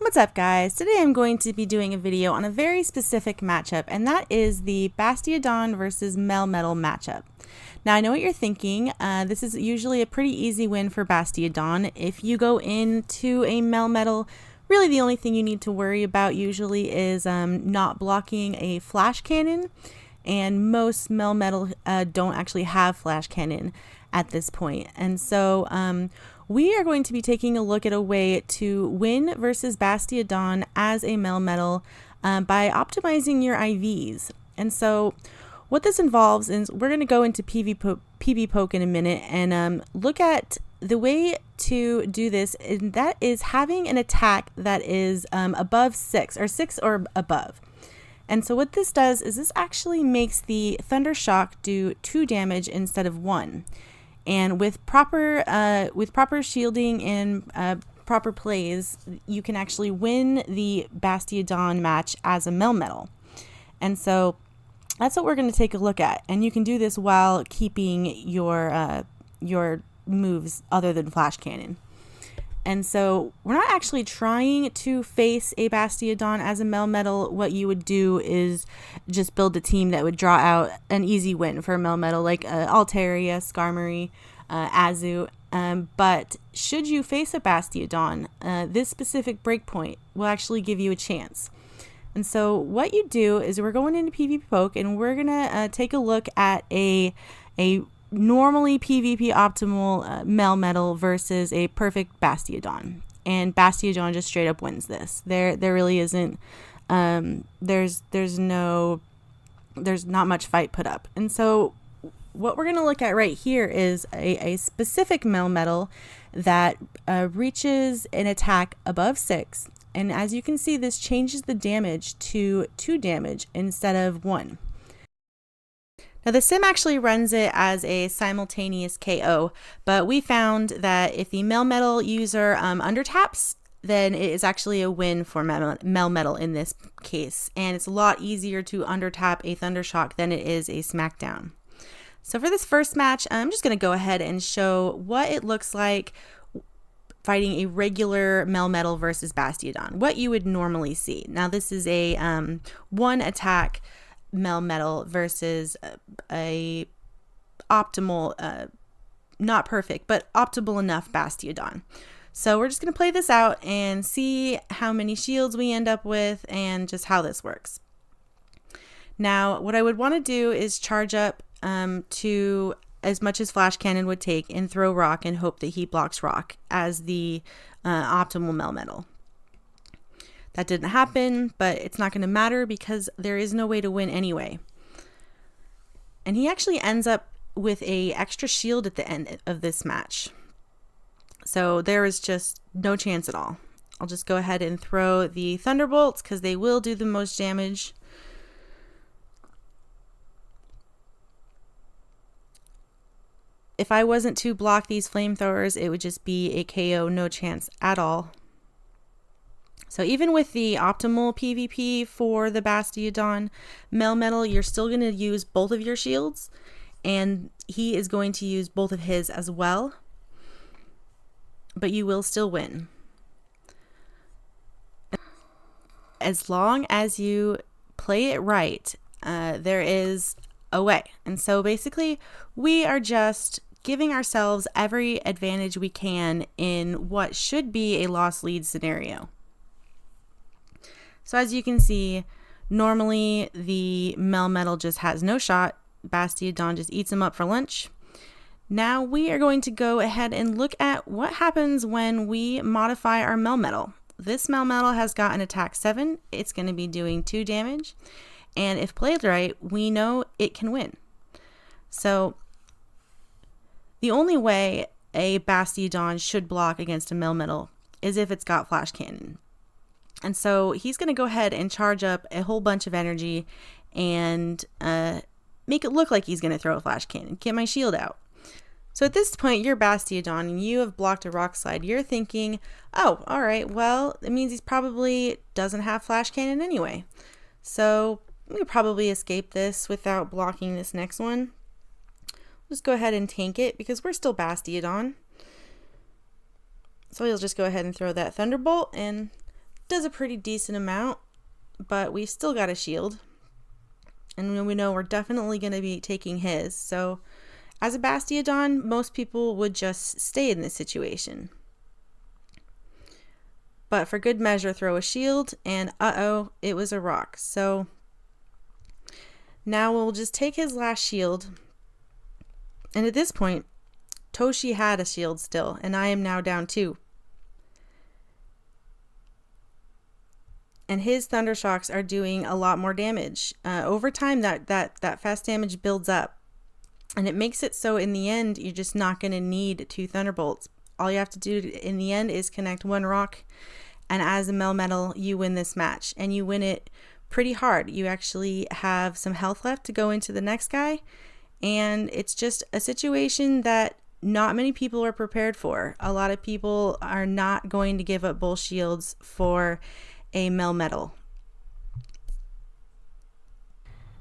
What's up, guys? Today I'm going to be doing a video on a very specific matchup, and that is the Bastiodon versus Melmetal matchup. Now, I know what you're thinking. This is usually a pretty easy win for Bastiodon. If you go into a Melmetal, really the only thing you need to worry about usually is not blocking a flash cannon, and most Melmetal don't actually have flash cannon at this point. And so we are going to be taking a look at a way to win versus Bastiodon as a Melmetal by optimizing your IVs. And so what this involves is we're going to go into PV poke in a minute and look at the way to do this, and that is having an attack that is above 6 or above. And so what this does is this actually makes the Thunder Shock do 2 damage instead of 1. And with proper shielding and proper plays, you can actually win the Bastiodon match as a Melmetal. And so that's what we're going to take a look at. And you can do this while keeping your moves other than Flash Cannon. And so we're not actually trying to face a Bastiodon as a Melmetal. What you would do is just build a team that would draw out an easy win for a Melmetal, like Altaria, Skarmory, Azu. But should you face a Bastiodon, this specific breakpoint will actually give you a chance. And so what you do is we're going into PvP poke, and we're going to take a look at a normally PvP optimal Melmetal versus a perfect Bastiodon, and Bastiodon just straight up wins this. There really isn't there's not much fight put up. And so what we're going to look at right here is a specific Melmetal that reaches an attack above 6, and as you can see, this changes the damage to 2 damage instead of 1. Now, the sim actually runs it as a simultaneous KO, but we found that if the Melmetal user undertaps, then it is actually a win for Melmetal in this case, and it's a lot easier to undertap a Thunder Shock than it is a Smackdown. So for this first match, I'm just going to go ahead and show what it looks like fighting a regular Melmetal versus Bastiodon, what you would normally see. Now, this is a one attack Melmetal versus a optimal, not perfect, but optimal enough Bastiodon. So we're just going to play this out and see how many shields we end up with and just how this works. Now, what I would want to do is charge up to as much as Flash Cannon would take and throw Rock and hope that he blocks Rock as the optimal Melmetal. That didn't happen, but it's not going to matter because there is no way to win anyway. And he actually ends up with a extra shield at the end of this match. So there is just no chance at all. I'll just go ahead and throw the Thunderbolts because they will do the most damage. If I wasn't to block these flamethrowers, it would just be a KO, no chance at all. So even with the optimal PvP for the Bastiodon Melmetal, you're still going to use both of your shields, and he is going to use both of his as well, but you will still win. As long as you play it right, there is a way. And so basically, we are just giving ourselves every advantage we can in what should be a lost lead scenario. So as you can see, normally the Melmetal just has no shot. Bastiodon just eats him up for lunch. Now we are going to go ahead and look at what happens when we modify our Melmetal. This Melmetal has got an attack 7. It's going to be doing 2 damage. And if played right, we know it can win. So the only way a Bastiodon should block against a Melmetal is if it's got Flash Cannon. And so he's going to go ahead and charge up a whole bunch of energy and make it look like he's going to throw a Flash Cannon. Get my shield out. So at this point, you're Bastiodon and you have blocked a Rock Slide. You're thinking, oh, all right, well, it means he probably doesn't have Flash Cannon anyway. So we could probably escape this without blocking this next one. Just go ahead and tank it because we're still Bastiodon. So he'll just go ahead and throw that Thunderbolt, and does a pretty decent amount, but we've still got a shield. And we know we're definitely going to be taking his. So as a Bastiodon, most people would just stay in this situation. But for good measure, throw a shield, and uh-oh, it was a rock. So now we'll just take his last shield. And at this point, Toshi had a shield still, and I am now down 2. And his Thunder Shocks are doing a lot more damage. Over time, that fast damage builds up. And it makes it so in the end, you're just not going to need 2 Thunderbolts. All you have to do in the end is connect 1 rock. And as a Melmetal, you win this match. And you win it pretty hard. You actually have some health left to go into the next guy. And it's just a situation that not many people are prepared for. A lot of people are not going to give up both shields for a Melmetal.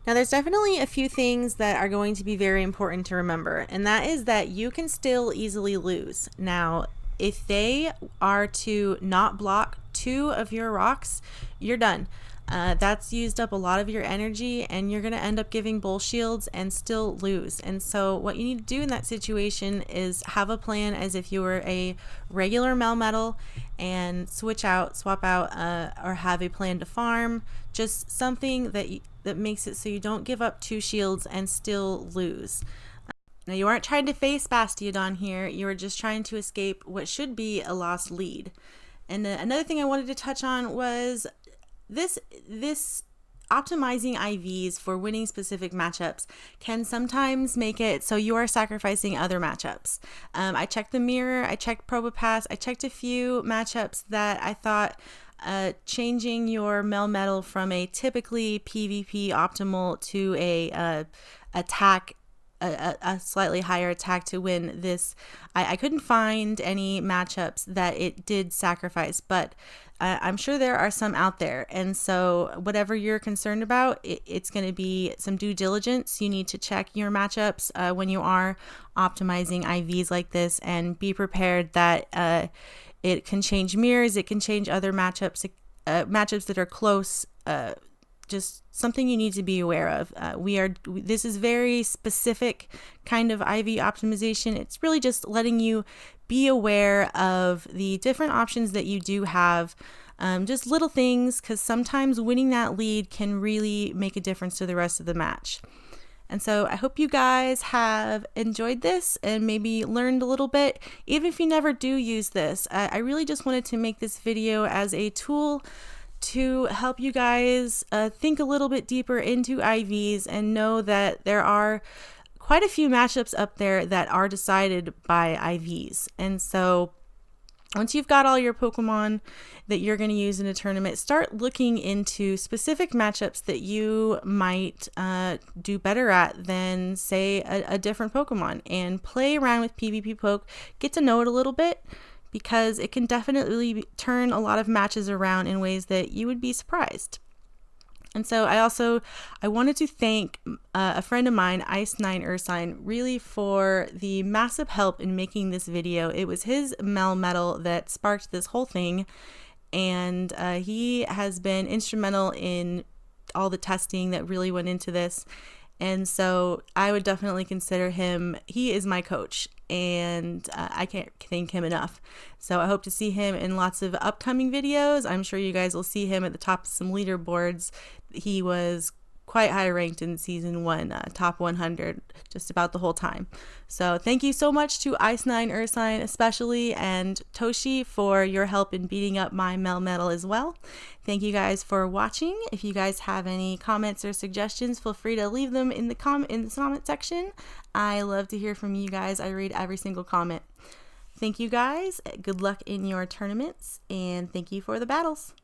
Now there's definitely a few things that are going to be very important to remember, and that is that you can still easily lose. Now if they are to not block 2 of your rocks, you're done. That's used up a lot of your energy, and you're going to end up giving bull shields and still lose. And so what you need to do in that situation is have a plan as if you were a regular Melmetal and swap out, or have a plan to farm. Just something that makes it so you don't give up 2 shields and still lose. Now you aren't trying to face Bastiodon here, you are just trying to escape what should be a lost lead. And another thing I wanted to touch on was this optimizing IVs for winning specific matchups can sometimes make it so you are sacrificing other matchups. I checked the mirror, I checked Probopass, I checked a few matchups that I thought changing your Melmetal from a typically PvP optimal to a slightly higher attack to win this. I couldn't find any matchups that it did sacrifice, but I'm sure there are some out there. And so whatever you're concerned about, it's going to be some due diligence. You need to check your matchups when you are optimizing IVs like this, and be prepared that it can change mirrors, it can change other matchups, matchups that are close. Just something you need to be aware of. This is very specific kind of IV optimization. It's really just letting you be aware of the different options that you do have. Just little things, because sometimes winning that lead can really make a difference to the rest of the match. And so I hope you guys have enjoyed this and maybe learned a little bit. Even if you never do use this, I really just wanted to make this video as a tool to help you guys think a little bit deeper into IVs and know that there are quite a few matchups up there that are decided by IVs. And so once you've got all your Pokemon that you're going to use in a tournament, start looking into specific matchups that you might do better at than, say, a different Pokemon, and play around with PvP Poke, get to know it a little bit, because it can definitely turn a lot of matches around in ways that you would be surprised. And so I wanted to thank a friend of mine, Ice9 Ursine, really for the massive help in making this video. It was his Melmetal that sparked this whole thing, and he has been instrumental in all the testing that really went into this. And so I would definitely consider him, he is my coach, and I can't thank him enough. So I hope to see him in lots of upcoming videos. I'm sure you guys will see him at the top of some leaderboards. He was quite high ranked in season 1, top 100 just about the whole time. So thank you so much to Ice9 Ursine especially, and Toshi for your help in beating up my Melmetal as well. Thank you guys for watching. If you guys have any comments or suggestions, feel free to leave them in the comment section. I love to hear from you guys. I read every single comment. Thank you guys. Good luck in your tournaments, and thank you for the battles.